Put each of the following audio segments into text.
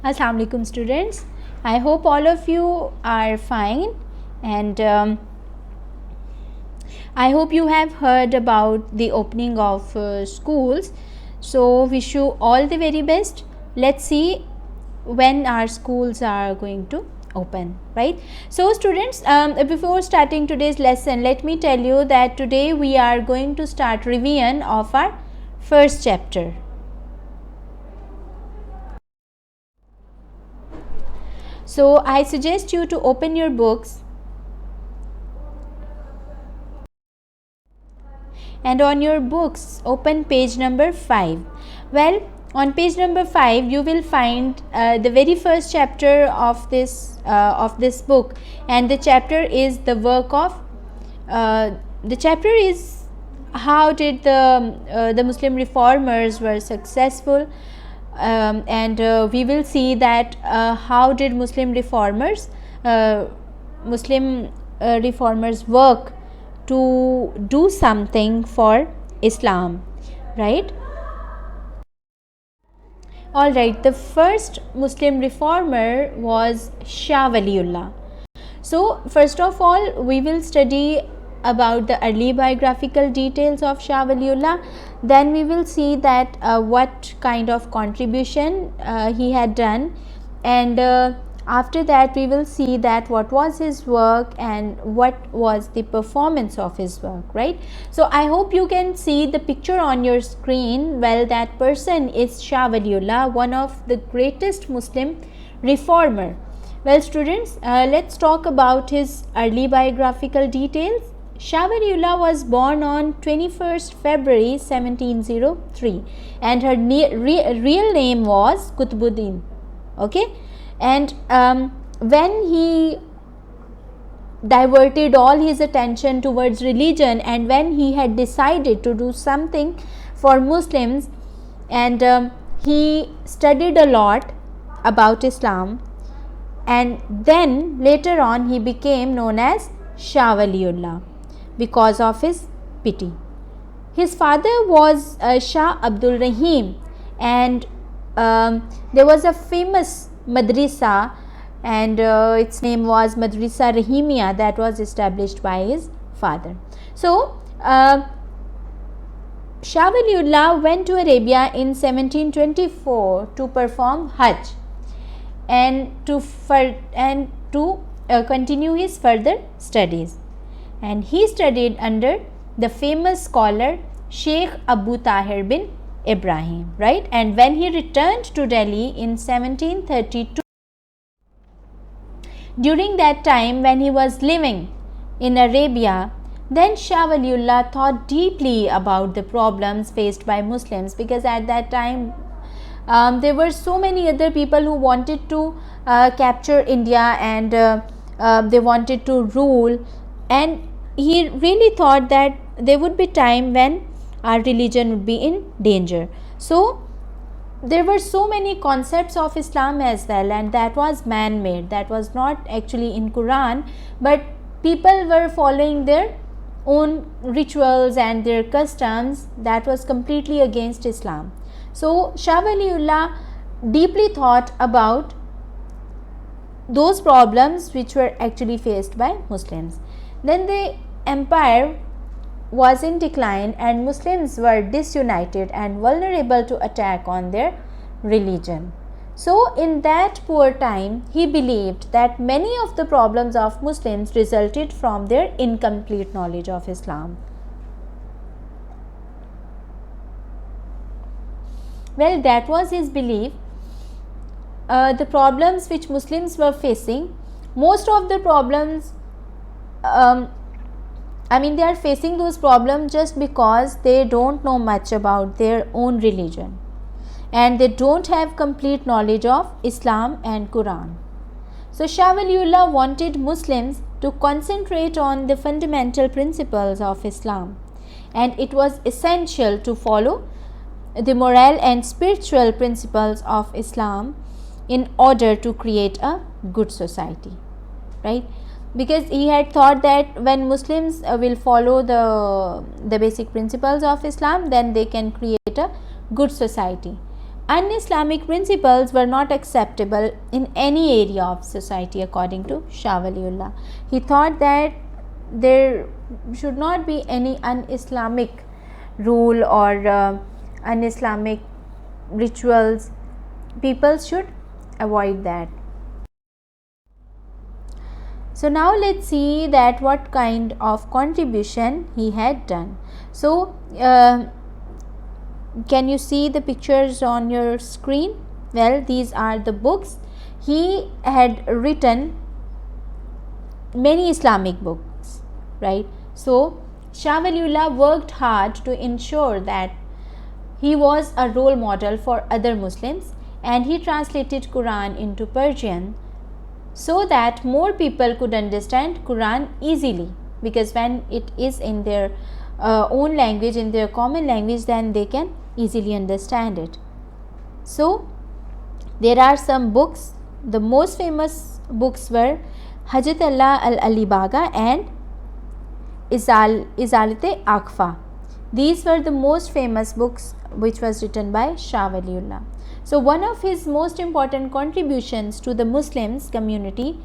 Assalamu alaikum students. I hope all of you are fine, and I hope you have heard about the opening of schools. So wish you all the very best. Let's see when our schools are going to open, right? So students, before starting today's lesson, let me tell you that today we are going to start revision of our first chapter. So I suggest you to open your books, and on your books open page number 5. Well, on page number 5 you will find the very first chapter of this book, and the chapter is the work of the chapter is how did the Muslim reformers were successful, and we will see that how did Muslim reformers work to do something for Islam, right? Alright, the first Muslim reformer was Shah Waliullah. So first of all, we will study about the early biographical details of Shah Waliullah. Then we will see that what kind of contribution he had done, and after that we will see that what was his work and what was the performance of his work, right? So I hope you can see the picture on your screen. Well, that person is Shah Waliullah, one of the greatest Muslim reformer. Well students, let's talk about his early biographical details. Shah Waliullah was born on 21st February 1703, and her real name was Qutbuddin. Okay, and when he diverted all his attention towards religion, and when he had decided to do something for Muslims, and he studied a lot about Islam, and then later on he became known as Shah Waliullah because of his piety. His father was Shah Abdul Rahim, and there was a famous madrasa, and its name was Madrasa Rahimia, that was established by his father. So Shah Waliullah went to Arabia in 1724 to perform Hajj and to continue his further studies, and he studied under the famous scholar Sheikh Abu Tahir bin Ibrahim, right? And when he returned to Delhi in 1732, during that time when he was living in Arabia, then Shah Waliullah thought deeply about the problems faced by Muslims, because at that time there were so many other people who wanted to capture India, and they wanted to rule, and he really thought that there would be time when our religion would be in danger. So there were so many concepts of Islam as well, and that was man-made, that was not actually in Quran, but people were following their own rituals and their customs that was completely against Islam. So Shah Waliullah deeply thought about those problems which were actually faced by Muslims. Then the empire was in decline, and Muslims were disunited and vulnerable to attack on their religion. So in that poor time, he believed that many of the problems of Muslims resulted from their incomplete knowledge of Islam. Well, that was his belief. The problems which Muslims were facing, most of the problems, they are facing those problems just because they don't know much about their own religion, and they don't have complete knowledge of Islam and Quran. So Shah Waliullah wanted Muslims to concentrate on the fundamental principles of Islam, and it was essential to follow the moral and spiritual principles of Islam in order to create a good society, right? Because he had thought that when Muslims will follow the basic principles of Islam, then they can create a good society. un-Islamic principles were not acceptable in any area of society according to Shah Waliullah. He thought that there should not be any un-Islamic rule or un-Islamic rituals. People should avoid that. So now let's see that what kind of contribution he had done. So can you see the pictures on your screen? Well, these are the books. He had written many Islamic books, right? So Shah Waliullah worked hard to ensure that he was a role model for other Muslims, and he translated Quran into Persian so that more people could understand Quran easily, because when it is in their own language, in their common language, then they can easily understand it. So there are some books. The most famous books were Hajat Allah al-Alibaga and Izalat-e Akfa. These were the most famous books which was written by Shah Waliullah. So one of his most important contributions to the Muslim community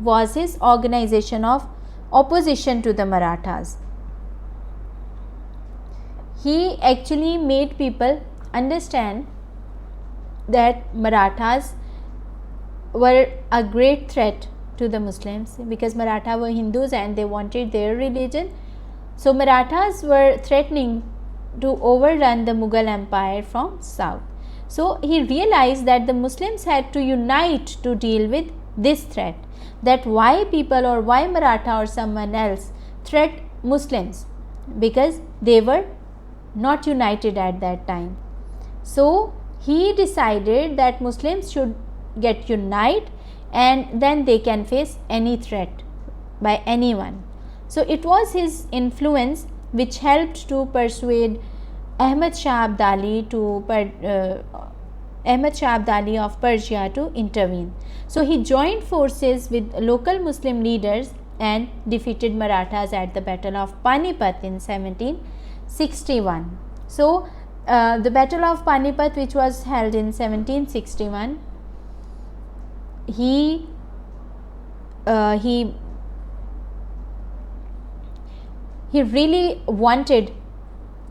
was his organization of opposition to the Marathas. He actually made people understand that Marathas were a great threat to the Muslims, because Maratha were Hindus and they wanted their religion. So Marathas were threatening to overrun the Mughal Empire from south. So he realized that the Muslims had to unite to deal with this threat. That why people, or why Maratha or someone else threat Muslims, because they were not united at that time. So he decided that Muslims should get united, and then they can face any threat by anyone. So it was his influence which helped to persuade Ahmad Shah Abdali of Persia to intervene. So he joined forces with local Muslim leaders and defeated Marathas at the Battle of Panipat in 1761. So the Battle of Panipat, which was held in 1761, he really wanted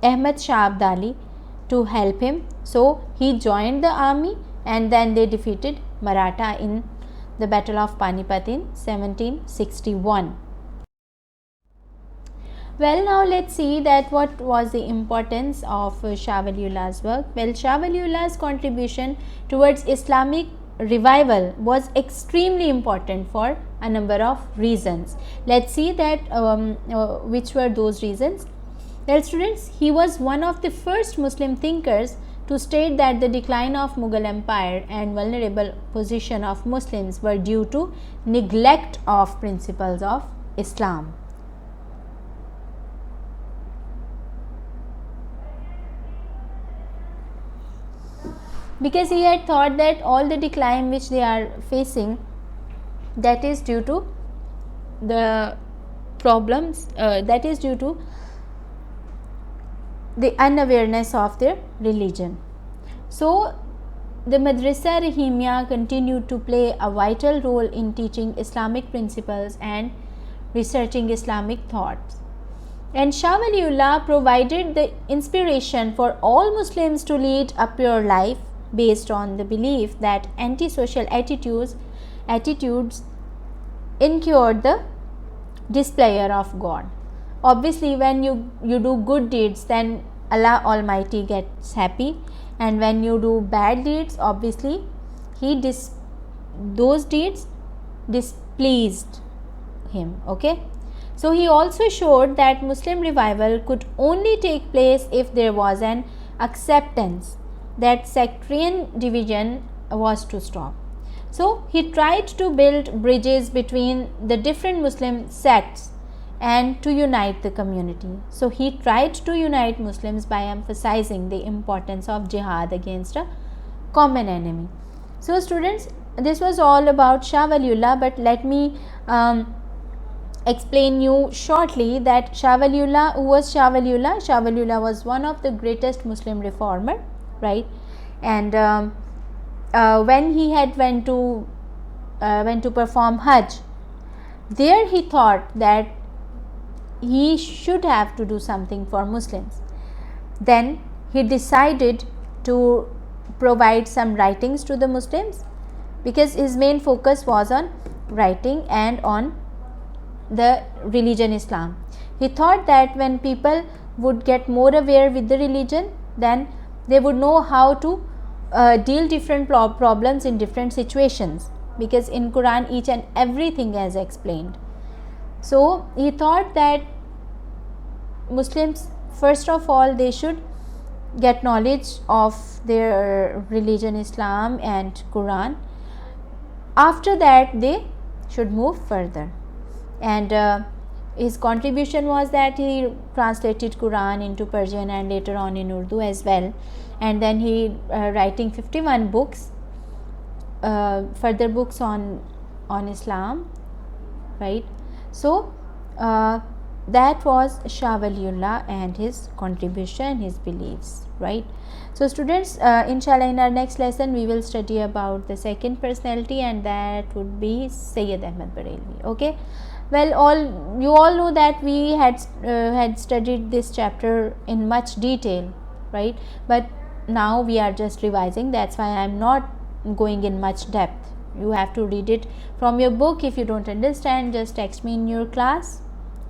Ahmad Shah Abdali to help him. So he joined the army, and then they defeated Maratha in the Battle of Panipat in 1761. Well, now let's see that what was the importance of Shah Waliullah's work. Well, Shah Waliullah's contribution towards Islamic revival was extremely important for a number of reasons. Let's see that which were those reasons. Well, students, he was one of the first Muslim thinkers to state that the decline of Mughal Empire and vulnerable position of Muslims were due to neglect of principles of Islam. Because he had thought that all the decline which they are facing, that is due to the problems, that is due to the unawareness of their religion. So the Madrasa Rahimiyya continued to play a vital role in teaching Islamic principles and researching Islamic thoughts. And Shah Waliullah provided the inspiration for all Muslims to lead a pure life based on the belief that antisocial attitudes incur the displeasure of God. Obviously, when you do good deeds, then Allah Almighty gets happy, and when you do bad deeds, obviously those deeds displeased him. Okay, so he also showed that Muslim revival could only take place if there was an acceptance that sectarian division was to stop. So he tried to build bridges between the different Muslim sects and to unite the community. So he tried to unite Muslims by emphasizing the importance of jihad against a common enemy. So students, this was all about Shah Waliullah, but let me explain you shortly that Shah Waliullah, who was Shah Waliullah? Shah Waliullah was one of the greatest Muslim reformer right? And when he had went to perform Hajj, there he thought that he should have to do something for Muslims. Then he decided to provide some writings to the Muslims, because his main focus was on writing and on the religion Islam. He thought that when people would get more aware with the religion, then they would know how to deal different problems in different situations, because in Quran each and everything is explained. So he thought that Muslims, first of all, they should get knowledge of their religion Islam and Quran. After that they should move further. And his contribution was that he translated Quran into Persian and later on in Urdu as well. And then he writing 51 books, further books on Islam, right? So that was Shah Waliullah and his contribution, his beliefs, right? So students, inshallah in our next lesson we will study about the second personality, and that would be Sayyid Ahmad Barelvi. Okay, well, you all know that we had studied this chapter in much detail, right? But now we are just revising, that's why I am not going in much depth. You have to read it from your book. If you don't understand, just text me in your class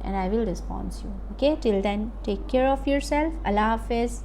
and I will respond to you. Okay, till then, take care of yourself. Allah Hafiz.